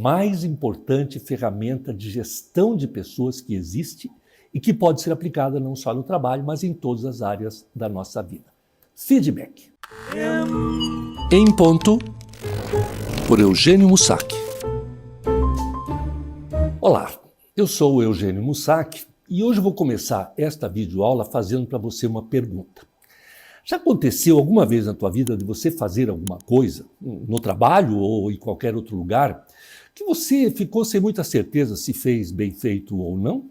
mais importante ferramenta de gestão de pessoas que existe e que pode ser aplicada não só no trabalho, mas em todas as áreas da nossa vida. Feedback. Em Ponto, por Eugênio Mussac. Olá, eu sou o Eugênio Mussac e hoje vou começar esta videoaula fazendo para você uma pergunta. Já aconteceu alguma vez na tua vida de você fazer alguma coisa, no trabalho ou em qualquer outro lugar, que você ficou sem muita certeza se fez bem feito ou não?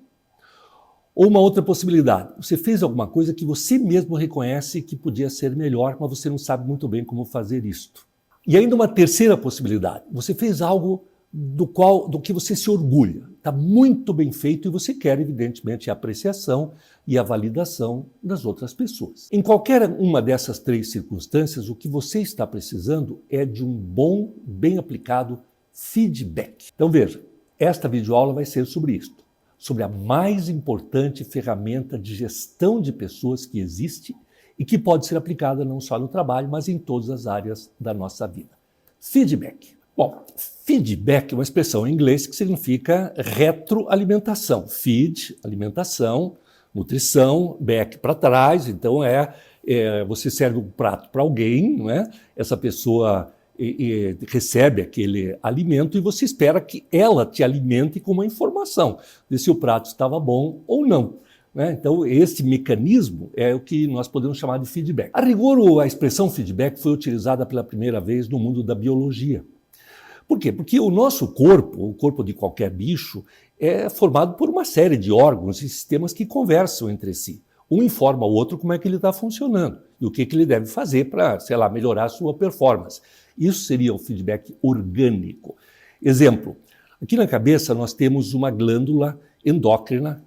Ou uma outra possibilidade, você fez alguma coisa que você mesmo reconhece que podia ser melhor, mas você não sabe muito bem como fazer isto. E ainda uma terceira possibilidade, você fez algo do que você se orgulha, está muito bem feito e você quer, evidentemente, a apreciação e a validação das outras pessoas. Em qualquer uma dessas três circunstâncias, o que você está precisando é de um bom, bem aplicado feedback. Então veja, esta videoaula vai ser sobre isto, sobre a mais importante ferramenta de gestão de pessoas que existe e que pode ser aplicada não só no trabalho, mas em todas as áreas da nossa vida. Feedback. Bom, feedback é uma expressão em inglês que significa retroalimentação. Feed, alimentação, nutrição, back para trás. Então você serve um prato para alguém, não é? Essa pessoa recebe aquele alimento e você espera que ela te alimente com uma informação de se o prato estava bom ou não. Então, esse mecanismo é o que nós podemos chamar de feedback. A rigor, a expressão feedback foi utilizada pela primeira vez no mundo da biologia. Por quê? Porque o nosso corpo, o corpo de qualquer bicho, é formado por uma série de órgãos e sistemas que conversam entre si. Um informa o outro como é que ele está funcionando e o que ele deve fazer para, melhorar a sua performance. Isso seria o feedback orgânico. Exemplo, aqui na cabeça nós temos uma glândula endócrina,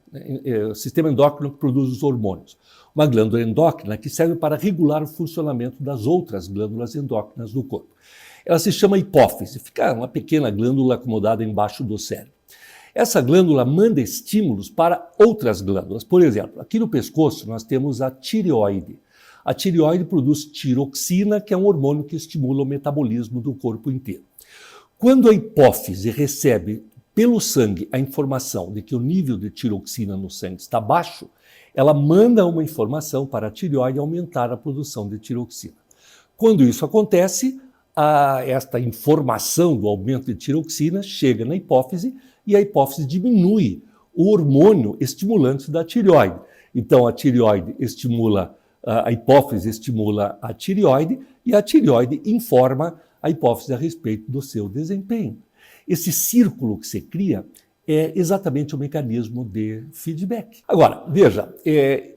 o sistema endócrino que produz os hormônios. Uma glândula endócrina que serve para regular o funcionamento das outras glândulas endócrinas do corpo. Ela se chama hipófise, fica uma pequena glândula acomodada embaixo do cérebro. Essa glândula manda estímulos para outras glândulas. Por exemplo, aqui no pescoço nós temos a tireoide. A tireoide produz tiroxina, que é um hormônio que estimula o metabolismo do corpo inteiro. Quando a hipófise recebe pelo sangue a informação de que o nível de tiroxina no sangue está baixo, ela manda uma informação para a tireoide aumentar a produção de tiroxina. Quando isso acontece, esta informação do aumento de tiroxina chega na hipófise e a hipófise diminui o hormônio estimulante da tireoide. Então a tireoide estimula, a hipófise estimula a tireoide e a tireoide informa a hipófise a respeito do seu desempenho. Esse círculo que se cria é exatamente o mecanismo de feedback. Agora, veja,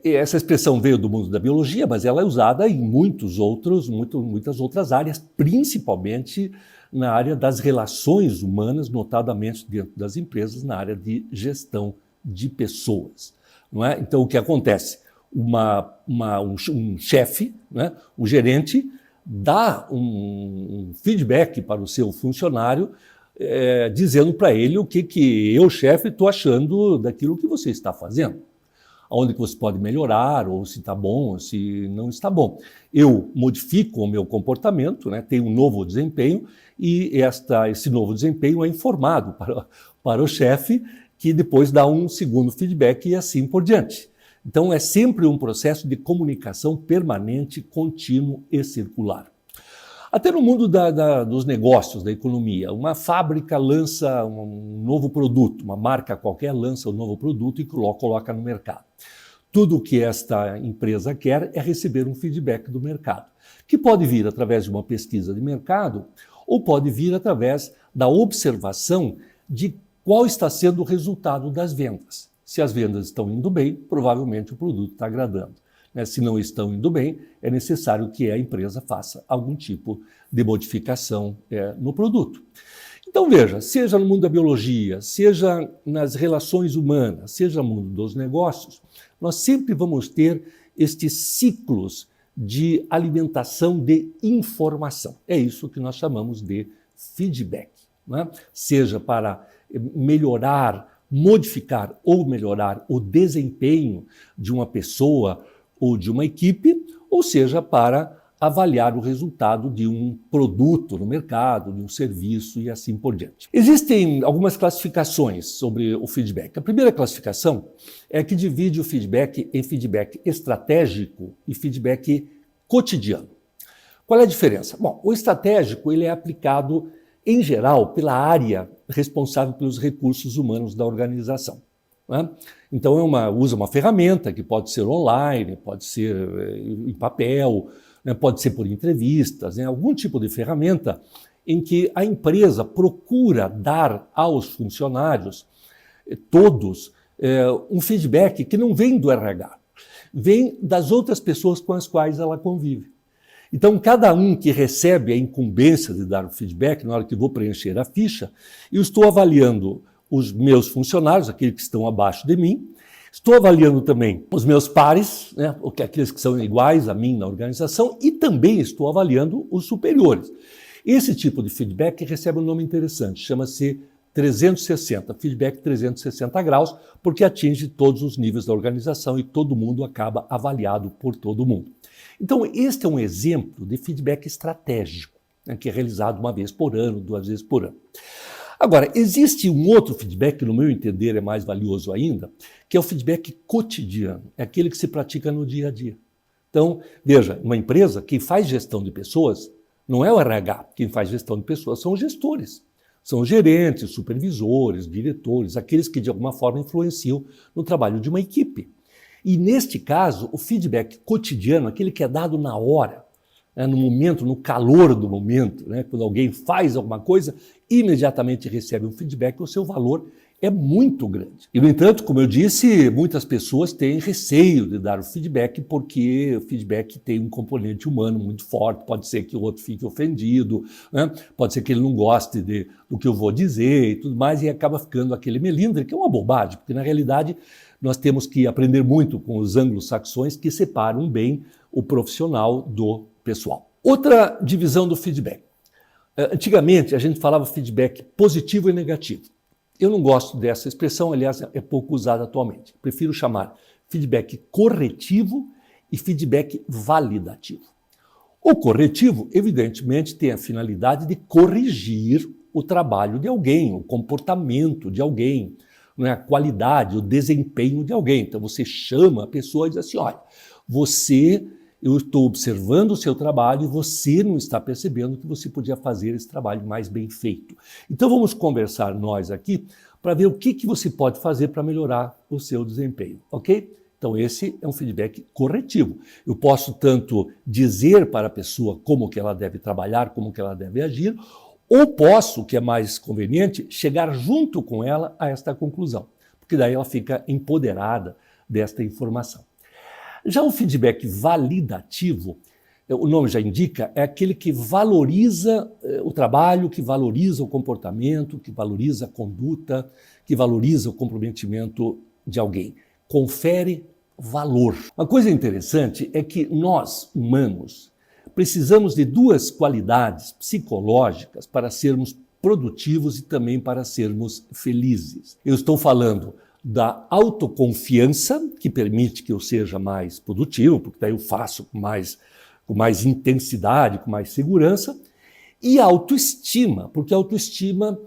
essa expressão veio do mundo da biologia, mas ela é usada em muitas outras áreas, principalmente na área das relações humanas, notadamente dentro das empresas, na área de gestão de pessoas. Não é? Então, o que acontece? Um chefe, né, um gerente, dá um feedback para o seu funcionário, dizendo para ele o que eu, chefe, estou achando daquilo que você está fazendo. Onde que você pode melhorar, ou se está bom, ou se não está bom. Eu modifico o meu comportamento, né, tenho um novo desempenho, e esse novo desempenho é informado para o chefe, que depois dá um segundo feedback e assim por diante. Então é sempre um processo de comunicação permanente, contínuo e circular. Até no mundo dos negócios, da economia, uma fábrica lança um novo produto, uma marca qualquer lança um novo produto e coloca no mercado. Tudo o que esta empresa quer é receber um feedback do mercado, que pode vir através de uma pesquisa de mercado ou pode vir através da observação de qual está sendo o resultado das vendas. Se as vendas estão indo bem, provavelmente o produto está agradando. Se não estão indo bem, é necessário que a empresa faça algum tipo de modificação no produto. Então veja, seja no mundo da biologia, seja nas relações humanas, seja no mundo dos negócios, nós sempre vamos ter estes ciclos de alimentação de informação. É isso que nós chamamos de feedback, né? Seja para melhorar, modificar ou melhorar o desempenho de uma pessoa ou de uma equipe, ou seja, para avaliar o resultado de um produto no mercado, de um serviço e assim por diante. Existem algumas classificações sobre o feedback. A primeira classificação é que divide o feedback em feedback estratégico e feedback cotidiano. Qual é a diferença? Bom, o estratégico ele é aplicado, em geral, pela área responsável pelos recursos humanos da organização. Né? Então, usa uma ferramenta que pode ser online, pode ser em papel, né? Pode ser por entrevistas, né? Algum tipo de ferramenta em que a empresa procura dar aos funcionários, todos, um feedback que não vem do RH, vem das outras pessoas com as quais ela convive. Então, cada um que recebe a incumbência de dar o feedback, na hora que vou preencher a ficha, eu estou avaliando os meus funcionários, aqueles que estão abaixo de mim, estou avaliando também os meus pares, né, aqueles que são iguais a mim na organização, e também estou avaliando os superiores. Esse tipo de feedback recebe um nome interessante, chama-se 360, feedback 360 graus, porque atinge todos os níveis da organização e todo mundo acaba avaliado por todo mundo. Então, este é um exemplo de feedback estratégico, né, que é realizado uma vez por ano, 2 vezes por ano. Agora, existe um outro feedback, que no meu entender é mais valioso ainda, que é o feedback cotidiano, é aquele que se pratica no dia a dia. Então, veja, uma empresa, quem faz gestão de pessoas não é o RH, quem faz gestão de pessoas são os gestores. São os gerentes, supervisores, diretores, aqueles que de alguma forma influenciam no trabalho de uma equipe. E neste caso, o feedback cotidiano, aquele que é dado na hora, né, no momento, no calor do momento, né, quando alguém faz alguma coisa, imediatamente recebe um feedback, o seu valor é muito grande. E, no entanto, como eu disse, muitas pessoas têm receio de dar o feedback porque o feedback tem um componente humano muito forte, pode ser que o outro fique ofendido, né? Pode ser que ele não goste do que eu vou dizer e tudo mais, e acaba ficando aquele melindre, que é uma bobagem, porque na realidade nós temos que aprender muito com os anglo-saxões que separam bem o profissional do pessoal. Outra divisão do feedback. Antigamente a gente falava feedback positivo e negativo. Eu não gosto dessa expressão, aliás, é pouco usada atualmente. Prefiro chamar feedback corretivo e feedback validativo. O corretivo, evidentemente, tem a finalidade de corrigir o trabalho de alguém, o comportamento de alguém, não é? A qualidade, o desempenho de alguém. Então você chama a pessoa e diz assim, olha, eu estou observando o seu trabalho e você não está percebendo que você podia fazer esse trabalho mais bem feito. Então vamos conversar nós aqui para ver o que você pode fazer para melhorar o seu desempenho, ok? Então esse é um feedback corretivo. Eu posso tanto dizer para a pessoa como que ela deve trabalhar, como que ela deve agir, ou posso, que é mais conveniente, chegar junto com ela a esta conclusão, porque daí ela fica empoderada desta informação. Já o feedback validativo, o nome já indica, é aquele que valoriza o trabalho, que valoriza o comportamento, que valoriza a conduta, que valoriza o comprometimento de alguém. Confere valor. Uma coisa interessante é que nós, humanos, precisamos de 2 qualidades psicológicas para sermos produtivos e também para sermos felizes. Eu estou falando da autoconfiança, que permite que eu seja mais produtivo, porque daí eu faço com mais intensidade, com mais segurança, e a autoestima, porque a autoestima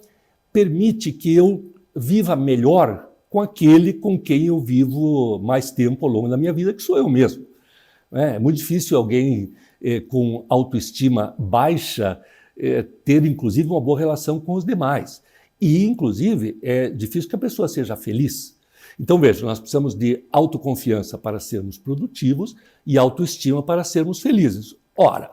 permite que eu viva melhor com aquele com quem eu vivo mais tempo ao longo da minha vida, que sou eu mesmo. É muito difícil alguém com autoestima baixa ter, inclusive, uma boa relação com os demais. E, inclusive, é difícil que a pessoa seja feliz. Então, veja, nós precisamos de autoconfiança para sermos produtivos e autoestima para sermos felizes. Ora,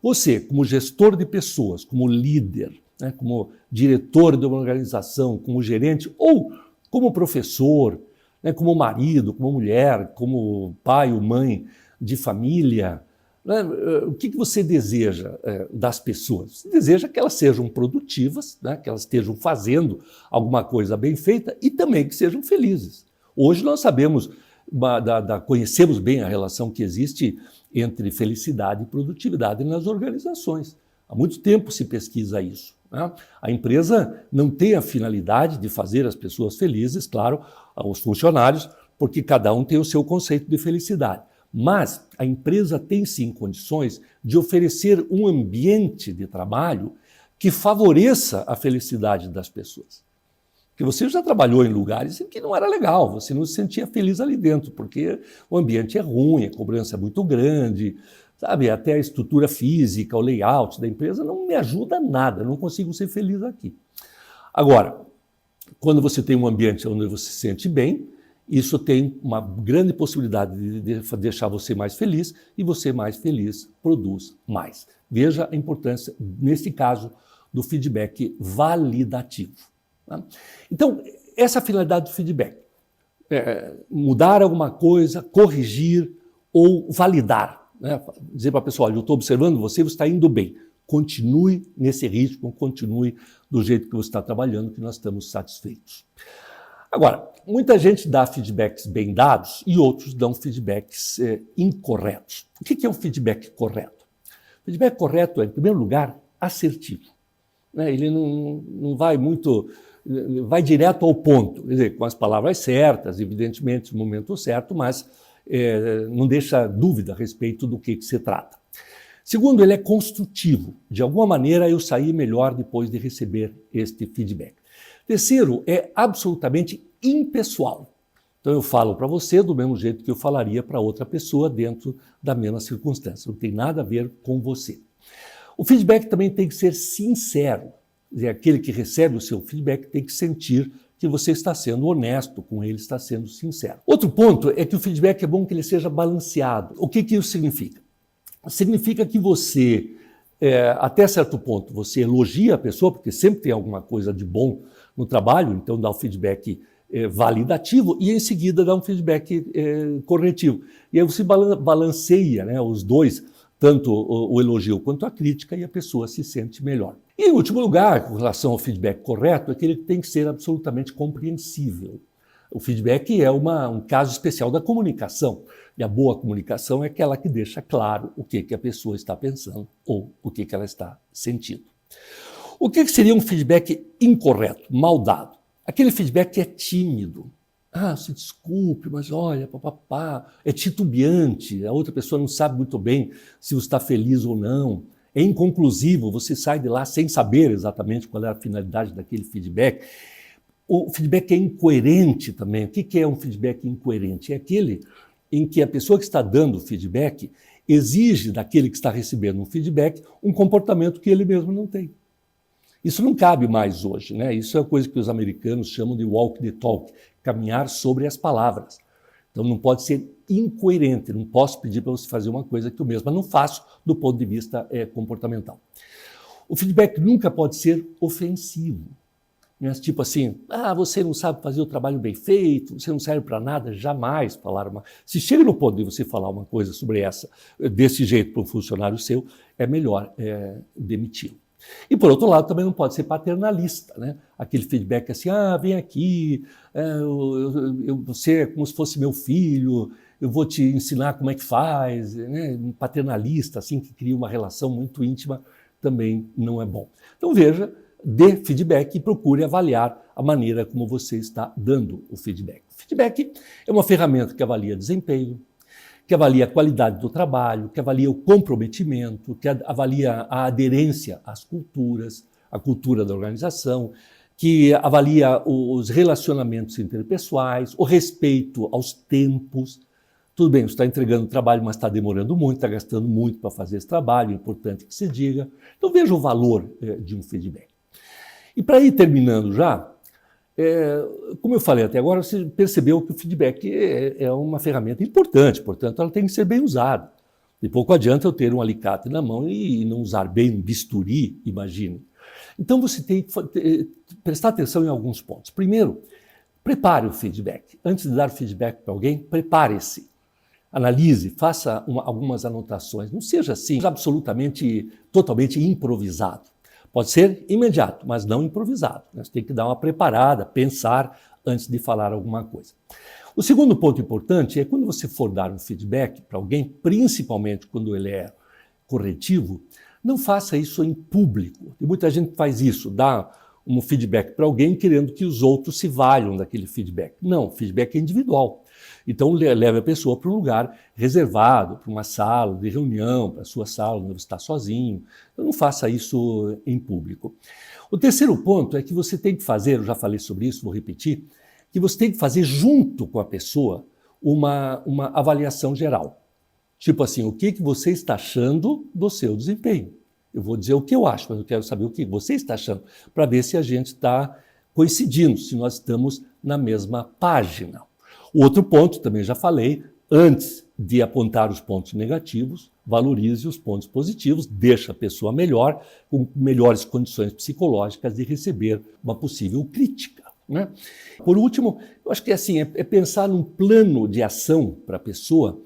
você, como gestor de pessoas, como líder, né, como diretor de uma organização, como gerente ou como professor, né, como marido, como mulher, como pai ou mãe de família, né, o que você deseja das pessoas? Você deseja que elas sejam produtivas, né, que elas estejam fazendo alguma coisa bem feita e também que sejam felizes. Hoje nós sabemos, conhecemos bem a relação que existe entre felicidade e produtividade nas organizações. Há muito tempo se pesquisa isso. Né? A empresa não tem a finalidade de fazer as pessoas felizes, claro, os funcionários, porque cada um tem o seu conceito de felicidade. Mas a empresa tem sim condições de oferecer um ambiente de trabalho que favoreça a felicidade das pessoas. Porque você já trabalhou em lugares em que não era legal, você não se sentia feliz ali dentro, porque o ambiente é ruim, a cobrança é muito grande, sabe? Até a estrutura física, o layout da empresa não me ajuda nada, eu não consigo ser feliz aqui. Agora, quando você tem um ambiente onde você se sente bem, isso tem uma grande possibilidade de deixar você mais feliz e você mais feliz produz mais. Veja a importância, nesse caso, do feedback validativo. Tá? Então, essa é a finalidade do feedback. Mudar alguma coisa, corrigir ou validar. Né? Dizer para a pessoa, olha, eu estou observando você, você está indo bem. Continue nesse ritmo, continue do jeito que você está trabalhando, que nós estamos satisfeitos. Agora, muita gente dá feedbacks bem dados e outros dão feedbacks incorretos. O que é um feedback correto? O feedback correto é, em primeiro lugar, assertivo. Né? Ele não vai muito, vai direto ao ponto, quer dizer, com as palavras certas, evidentemente, no momento certo, mas não deixa dúvida a respeito do que se trata. Segundo, ele é construtivo. De alguma maneira, eu saí melhor depois de receber este feedback. Terceiro, é absolutamente impessoal. Então eu falo para você do mesmo jeito que eu falaria para outra pessoa dentro da mesma circunstância. Não tem nada a ver com você. O feedback também tem que ser sincero. Quer dizer, aquele que recebe o seu feedback tem que sentir que você está sendo honesto com ele, está sendo sincero. Outro ponto é que o feedback é bom que ele seja balanceado. O que isso significa? Significa que você, até certo ponto, você elogia a pessoa, porque sempre tem alguma coisa de bom no trabalho, então dá o feedback validativo e em seguida dá um feedback corretivo. E aí você balanceia, né, os dois, tanto o elogio quanto a crítica, e a pessoa se sente melhor. E em último lugar, com relação ao feedback correto, é que ele tem que ser absolutamente compreensível. O feedback é um caso especial da comunicação. E a boa comunicação é aquela que deixa claro o que a pessoa está pensando ou o que ela está sentindo. O que seria um feedback incorreto, mal dado? Aquele feedback que é tímido. Ah, se desculpe, mas olha, papapá, é titubeante, a outra pessoa não sabe muito bem se você está feliz ou não. É inconclusivo, você sai de lá sem saber exatamente qual é a finalidade daquele feedback. O feedback é incoerente também. O que é um feedback incoerente? É aquele em que a pessoa que está dando o feedback exige daquele que está recebendo um feedback um comportamento que ele mesmo não tem. Isso não cabe mais hoje, né? Isso é a coisa que os americanos chamam de walk the talk, caminhar sobre as palavras. Então não pode ser incoerente, não posso pedir para você fazer uma coisa que eu mesma não faço do ponto de vista comportamental. O feedback nunca pode ser ofensivo. Né? Tipo assim, você não sabe fazer o trabalho bem feito, você não serve para nada, jamais falar uma... Se chega no ponto de você falar uma coisa sobre desse jeito para um funcionário seu, é melhor demiti-lo. E, por outro lado, também não pode ser paternalista, né? Aquele feedback assim, vem aqui, você é como se fosse meu filho, eu vou te ensinar como é que faz, né? Um paternalista, assim, que cria uma relação muito íntima, também não é bom. Então, veja, dê feedback e procure avaliar a maneira como você está dando o feedback. O feedback é uma ferramenta que avalia desempenho, que avalia a qualidade do trabalho, que avalia o comprometimento, que avalia a aderência às culturas, a cultura da organização, que avalia os relacionamentos interpessoais, o respeito aos tempos. Tudo bem, você está entregando o trabalho, mas está demorando muito, está gastando muito para fazer esse trabalho, é importante que se diga. Então veja o valor de um feedback. E para ir terminando já, como eu falei até agora, você percebeu que o feedback é uma ferramenta importante, portanto, ela tem que ser bem usada. De pouco adianta eu ter um alicate na mão e não usar bem um bisturi, imagine. Então você tem que prestar atenção em alguns pontos. Primeiro, prepare o feedback. Antes de dar feedback para alguém, prepare-se. Analise, faça algumas anotações. Não seja assim, absolutamente, totalmente improvisado. Pode ser imediato, mas não improvisado. Você tem que dar uma preparada, pensar antes de falar alguma coisa. O segundo ponto importante é quando você for dar um feedback para alguém, principalmente quando ele é corretivo, não faça isso em público. E muita gente faz isso, dá um feedback para alguém querendo que os outros se valham daquele feedback. Não, feedback é individual. Então, leve a pessoa para um lugar reservado, para uma sala de reunião, para a sua sala, onde você está sozinho. Então, não faça isso em público. O terceiro ponto é que você tem que fazer, eu já falei sobre isso, vou repetir, que você tem que fazer junto com a pessoa uma avaliação geral. Tipo assim, o que você está achando do seu desempenho? Eu vou dizer o que eu acho, mas eu quero saber o que você está achando, para ver se a gente está coincidindo, se nós estamos na mesma página. O outro ponto, também já falei, antes de apontar os pontos negativos, valorize os pontos positivos, deixa a pessoa melhor, com melhores condições psicológicas de receber uma possível crítica, né? Por último, eu acho que assim, é pensar num plano de ação para a pessoa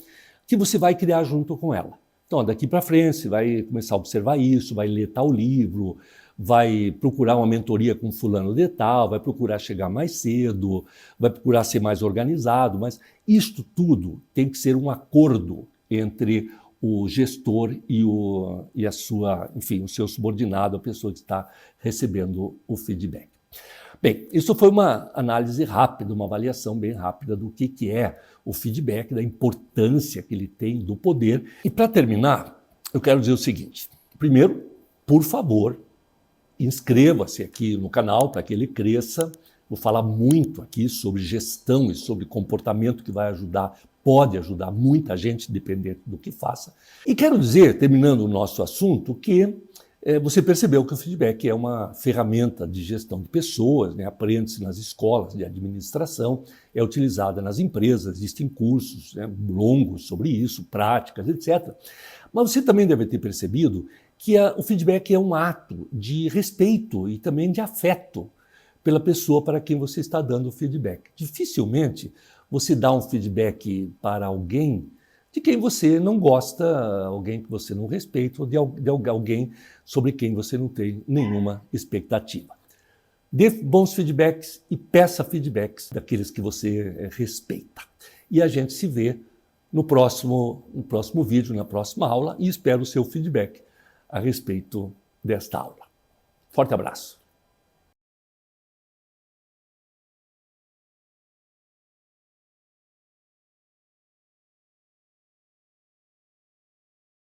que você vai criar junto com ela. Então, daqui para frente, você vai começar a observar isso, vai ler tal livro, vai procurar uma mentoria com fulano de tal, vai procurar chegar mais cedo, vai procurar ser mais organizado, mas isto tudo tem que ser um acordo entre o gestor e a sua, enfim, o seu subordinado, a pessoa que está recebendo o feedback. Bem, isso foi uma análise rápida, uma avaliação bem rápida do que é o feedback, da importância que ele tem, do poder. E para terminar, eu quero dizer o seguinte. Primeiro, por favor, inscreva-se aqui no canal para que ele cresça. Vou falar muito aqui sobre gestão e sobre comportamento que vai ajudar, pode ajudar muita gente, dependendo do que faça. E quero dizer, terminando o nosso assunto, que você percebeu que o feedback é uma ferramenta de gestão de pessoas, né? Aprende-se nas escolas de administração, é utilizada nas empresas, existem cursos, né, longos sobre isso, práticas, etc. Mas você também deve ter percebido que o feedback é um ato de respeito e também de afeto pela pessoa para quem você está dando o feedback. Dificilmente você dá um feedback para alguém de quem você não gosta, alguém que você não respeita, ou de alguém sobre quem você não tem nenhuma expectativa. Dê bons feedbacks e peça feedbacks daqueles que você respeita. E a gente se vê no próximo vídeo, na próxima aula, e espero o seu feedback a respeito desta aula. Forte abraço.